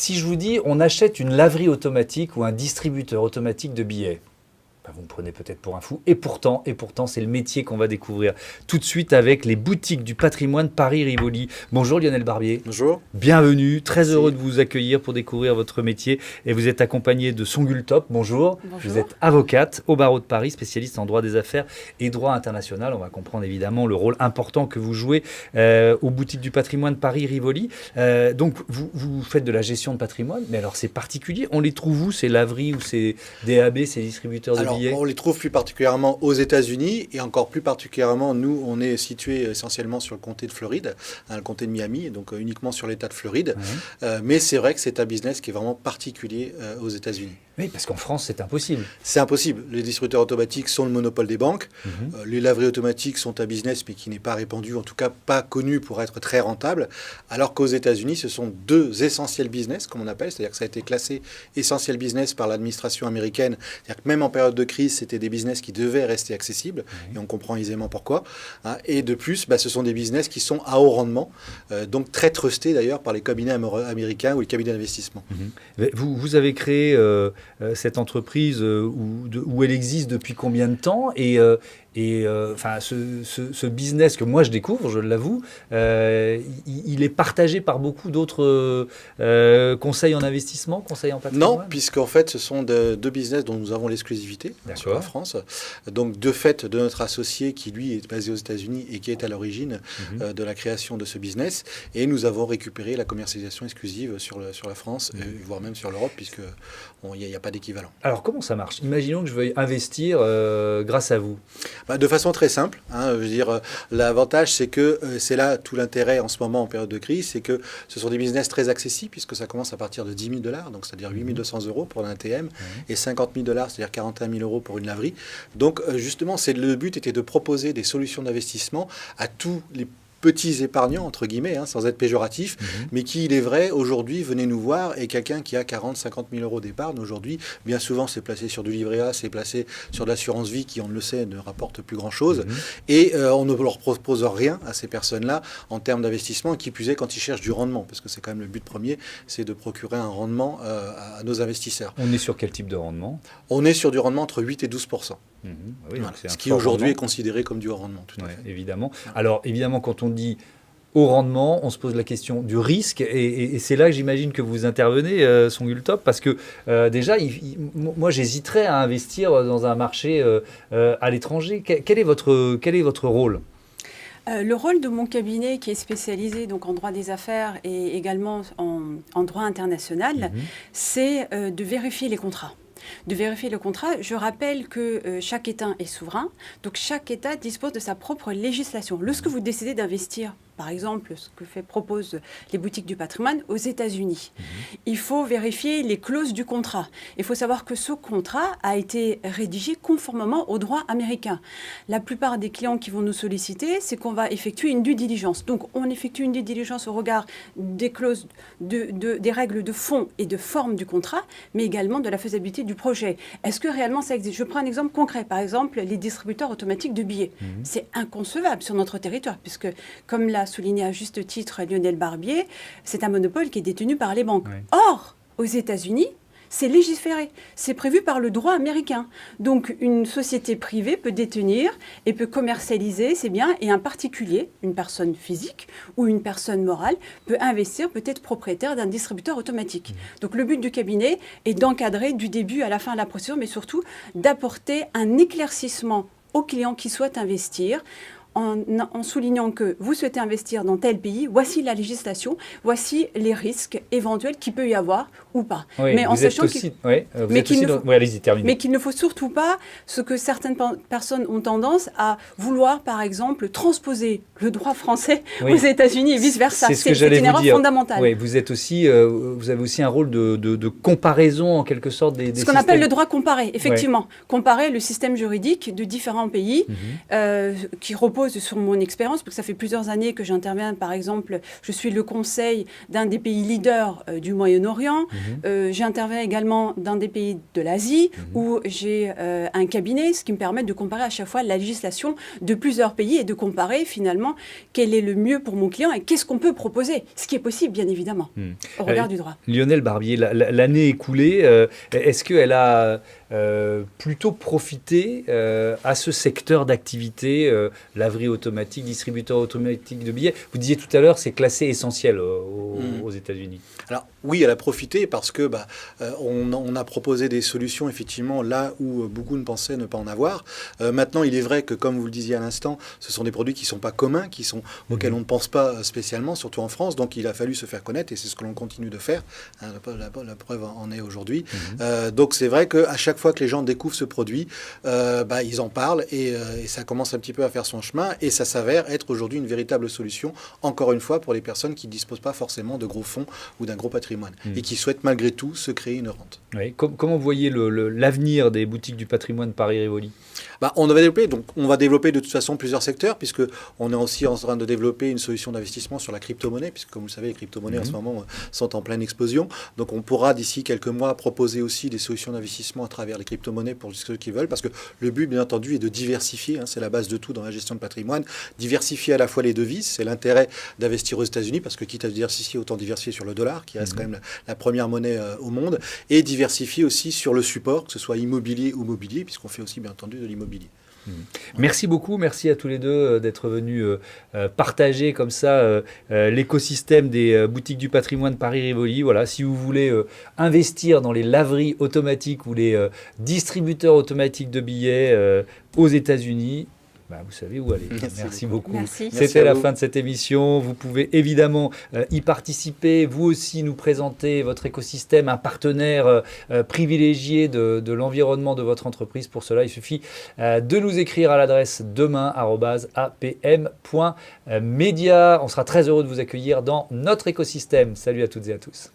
Si je vous dis, on achète une laverie automatique ou un distributeur automatique de billets, vous me prenez peut-être pour un fou. Et pourtant, c'est le métier qu'on va découvrir tout de suite avec les boutiques du patrimoine Paris-Rivoli. Bonjour Lionel Barbier. Bonjour. Bienvenue, très heureux de vous accueillir pour découvrir votre métier. Et vous êtes accompagné de Songül Top. Bonjour. Bonjour. Vous êtes avocate au barreau de Paris, spécialiste en droit des affaires et droit international. On va comprendre évidemment le rôle important que vous jouez aux boutiques du patrimoine Paris-Rivoli. Donc, vous faites de la gestion de patrimoine, mais alors c'est particulier. On les trouve où, ces laveries ou ces DAB, ces distributeurs de billets? On les trouve plus particulièrement aux États-Unis et encore plus particulièrement, nous, on est situé essentiellement sur le comté de Floride, le comté de Miami, donc uniquement sur l'État de Floride. Mais c'est vrai que c'est un business qui est vraiment particulier aux États-Unis. Oui, parce qu'en France, c'est impossible. C'est impossible. Les distributeurs automatiques sont le monopole des banques. Les laveries automatiques sont un business, mais qui n'est pas répandu, en tout cas pas connu pour être très rentable. Alors qu'aux États-Unis, ce sont deux essentiels business, comme on appelle. C'est-à-dire que ça a été classé essentiel business par l'administration américaine. C'est-à-dire que même en période de crise, c'était des business qui devaient rester accessibles. Et on comprend aisément pourquoi. Et de plus, ce sont des business qui sont à haut rendement, donc très trustés d'ailleurs par les cabinets américains ou les cabinets d'investissement. Vous avez créé cette entreprise où elle existe depuis combien de temps enfin, ce business que moi je découvre, je l'avoue, il est partagé par beaucoup d'autres conseils en investissement, conseils en patrimoine? Non, puisqu'en fait, ce sont deux business dont nous avons l'exclusivité sur la France. Donc, de fait, de notre associé qui, lui, est basé aux États-Unis et qui est à l'origine de la création de ce business. Et nous avons récupéré la commercialisation exclusive sur la France, voire même sur l'Europe, puisqu'il n'y a pas d'équivalent. Alors, comment ça marche? Imaginons que je veuille investir grâce à vous. De façon très simple. Je veux dire, l'avantage, c'est que c'est là tout l'intérêt en ce moment en période de crise, c'est que ce sont des business très accessibles puisque ça commence à partir de 10 000 $, donc c'est-à-dire 8 200 € pour un ATM et 50 000 $, c'est-à-dire 41 000 € pour une laverie. Donc justement, le but était de proposer des solutions d'investissement à tous les petits épargnants, entre guillemets, sans être péjoratif, mais qui, il est vrai, aujourd'hui, venez nous voir, et quelqu'un qui a 40 50 000 € d'épargne, aujourd'hui, bien souvent, c'est placé sur du livret A, c'est placé sur de l'assurance vie, qui, on le sait, ne rapporte plus grand-chose, et on ne leur propose rien à ces personnes-là en termes d'investissement, qui plus est quand ils cherchent du rendement, parce que c'est quand même le but premier, c'est de procurer un rendement à nos investisseurs. On est sur quel type de rendement? On est sur du rendement entre 8 et 12 %. Oui, voilà. Ce qui aujourd'hui est considéré comme du haut rendement, tout à fait. Évidemment. Alors, évidemment, quand on dit haut rendement, on se pose la question du risque, et c'est là que j'imagine que vous intervenez, Songül Top, parce que déjà, moi, j'hésiterais à investir dans un marché à l'étranger. Quel est votre rôle? Le rôle de mon cabinet, qui est spécialisé donc en droit des affaires et également en droit international, c'est de vérifier les contrats. Je rappelle que chaque État est souverain, donc chaque État dispose de sa propre législation. Lorsque vous décidez d'investir, par exemple, ce que proposent les boutiques du patrimoine aux États-Unis, il faut vérifier les clauses du contrat. Il faut savoir que ce contrat a été rédigé conformément au droit américain. La plupart des clients qui vont nous solliciter, c'est qu'on va effectuer une due diligence. Donc, on effectue une due diligence au regard des clauses, des règles de fond et de forme du contrat, mais également de la faisabilité du projet. Est-ce que réellement ça existe? Je prends un exemple concret. Par exemple, les distributeurs automatiques de billets. C'est inconcevable sur notre territoire, puisque, comme l'a souligné à juste titre Lionel Barbier, c'est un monopole qui est détenu par les banques. Or, aux États-Unis, c'est légiféré, c'est prévu par le droit américain. Donc, une société privée peut détenir et peut commercialiser ses biens, et un particulier, une personne physique ou une personne morale, peut investir, peut être propriétaire d'un distributeur automatique. Donc, le but du cabinet est d'encadrer du début à la fin de la procédure, mais surtout d'apporter un éclaircissement aux clients qui souhaitent investir, en soulignant que vous souhaitez investir dans tel pays, voici la législation, voici les risques éventuels qu'il peut y avoir ou pas. Oui, mais en sachant qu'il ne faut surtout pas ce que certaines personnes ont tendance à vouloir, par exemple, transposer le droit français aux États-Unis et vice-versa. C'est une erreur fondamentale. Oui, vous avez aussi un rôle de comparaison, en quelque sorte, des ce qu'on appelle le droit comparé, effectivement. Comparer le système juridique de différents pays qui reposent repose sur mon expérience, parce que ça fait plusieurs années que j'interviens, par exemple, je suis le conseil d'un des pays leaders du Moyen-Orient, j'interviens également dans des pays de l'Asie, où j'ai un cabinet, ce qui me permet de comparer à chaque fois la législation de plusieurs pays et de comparer finalement quel est le mieux pour mon client et qu'est-ce qu'on peut proposer, ce qui est possible bien évidemment, au regard du droit. Lionel Barbier, l'année écoulée, est-ce qu'elle a plutôt profité à ce secteur d'activité, laverie automatique, distributeur automatique de billets? Vous disiez tout à l'heure, c'est classé essentiel aux États-Unis. Alors oui, elle a profité parce que on a proposé des solutions effectivement là où beaucoup ne pensaient ne pas en avoir. Maintenant, il est vrai que, comme vous le disiez à l'instant, ce sont des produits qui ne sont pas communs, auxquels on ne pense pas spécialement, surtout en France. Donc il a fallu se faire connaître et c'est ce que l'on continue de faire. La preuve en est aujourd'hui. Donc c'est vrai qu'à chaque fois que les gens découvrent ce produit, ils en parlent et ça commence un petit peu à faire son chemin et ça s'avère être aujourd'hui une véritable solution, encore une fois, pour les personnes qui ne disposent pas forcément de gros fonds ou d'un gros patrimoine et qui souhaitent malgré tout se créer une rente. Oui. Comment vous voyez l'avenir des boutiques du patrimoine Paris-Rivoli? On va développer de toute façon plusieurs secteurs, puisque on est aussi en train de développer une solution d'investissement sur la crypto-monnaie, puisque comme vous le savez, les crypto-monnaies en ce moment sont en pleine explosion. Donc on pourra d'ici quelques mois proposer aussi des solutions d'investissement à travers les crypto-monnaies pour ceux qui veulent, parce que le but, bien entendu, est de diversifier, c'est la base de tout dans la gestion de patrimoine, diversifier à la fois les devises, c'est l'intérêt d'investir aux États-Unis, parce que quitte à diversifier, autant diversifier sur le dollar, qui reste quand même la première monnaie au monde, et diversifier aussi sur le support, que ce soit immobilier ou mobilier, puisqu'on fait aussi, bien entendu, de l'immobilier. Merci beaucoup, merci à tous les deux d'être venus partager comme ça l'écosystème des boutiques du patrimoine Paris-Rivoli. Voilà, si vous voulez investir dans les laveries automatiques ou les distributeurs automatiques de billets aux États-Unis, vous savez où aller. Merci beaucoup. C'était la fin de cette émission. Vous pouvez évidemment y participer, vous aussi nous présenter votre écosystème, un partenaire privilégié de l'environnement de votre entreprise. Pour cela, il suffit de nous écrire à l'adresse demain@apm.media. On sera très heureux de vous accueillir dans notre écosystème. Salut à toutes et à tous.